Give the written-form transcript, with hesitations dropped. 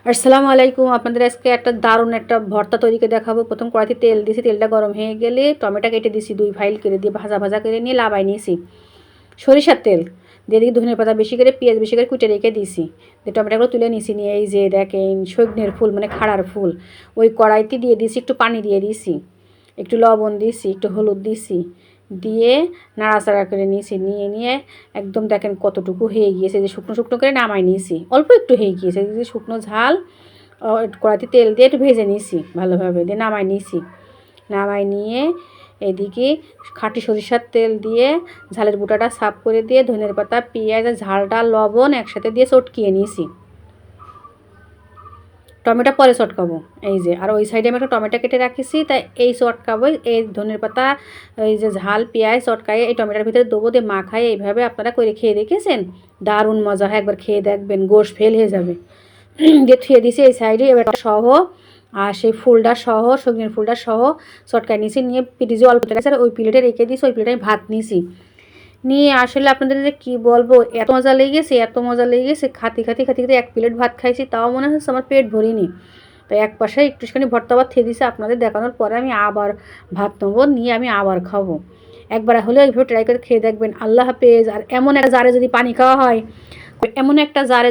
আসসালামু আলাইকুম। আপনাদের আজকে একটা দারুণ একটা ভর্তা তৈরি করে দেখাবো। প্রথম কড়াইতে তেল দিয়েছি, তেলটা গরম হয়ে গেলে টমেটো কেটে দিয়েছি, 2 ফাইল করে দিয়ে ভাজা ভাজা করে নিয়ে লাবাই নিয়েছি। সরিষার তেল দিয়ে দিকে ধনে পাতা বেশি করে, পেঁয়াজ বেশি করে কুটে রেখে দিয়েছি। দিয়ে টমেটোগুলো তুলে নিয়েছি, নিয়ে এই যে দেখেন সজনের ফুল মানে খাড়ার ফুল ওই কড়াইতে দিয়ে দিয়েছি, একটু পানি দিয়ে দিয়েছি, একটু লবণ দিয়েছি, একটু হলুদ দিয়েছি, দিয়ে নাড়াচাড়া করে নিয়েছি। নিয়ে একদম দেখেন কতটুকু হয়ে গিয়েছে, যে শুকনো শুকনো করে নামাই নিয়েছি, অল্প একটু হয়ে গিয়েছে, যে শুকনো ঝাল কড়াইতে তেল দিয়ে একটু ভেজে নিয়েছি ভালোভাবে, দিয়ে নামাই নিয়েছি। নামাই নিয়ে এদিকে খাঁটি সরিষার তেল দিয়ে ঝালের বুটাটা সাফ করে দিয়ে ধনের পাতা পেঁয়াজ আর ঝালটা লবণ একসাথে দিয়ে চটকিয়ে নিয়েছি। টমেটো পরে চটকাবো, এই যে আর ওই সাইডে আমি একটা টমেটো কেটে রাখিছি, তাই এই চটকাবো। এই ধনের পাতা এই যে ঝাল পেঁয়াজ চটকাই এই টমেটোর ভিতরে দেবো, দিয়ে মাখাই। এইভাবে আপনারা করে খেয়ে দেখেছেন? দারুণ মজা হয়, একবার খেয়ে দেখবেন, গোশ ফেল হয়ে যাবে। দিয়ে থুয়ে দিছি এই সাইডে। এবার সহ আর সেই ফুলটা সহ, সজনের ফুলটা সহ চটকায় নিয়েছি, নিয়ে পিটিজে অল্প গেছে, ওই প্লেটে রেখে দিয়েছি। ওই প্লেটে আমি ভাত নিয়েছি, নিয়ে আসলে আপনাদের যে কী বলবো, এত মজা লেগেছে, এত মজা লেগেছে। খাতে এক প্লেট ভাত খাইছি, তাও মনে হচ্ছে আমার পেট ভরিনি। তো এক পাশে একটুখানি ভর্তা ভাত খেয়ে দিয়েছি। আপনাদের দেখানোর পরে আমি আবার ভাত নেবো, নিয়ে আমি আবার খাবো। একবার হলে এইভাবে ট্রাই করে খেয়ে দেখবেন। আল্লাহ হাফেজ। আর এমন একটা জারে যদি পানি খাওয়া হয়, এমন একটা জারে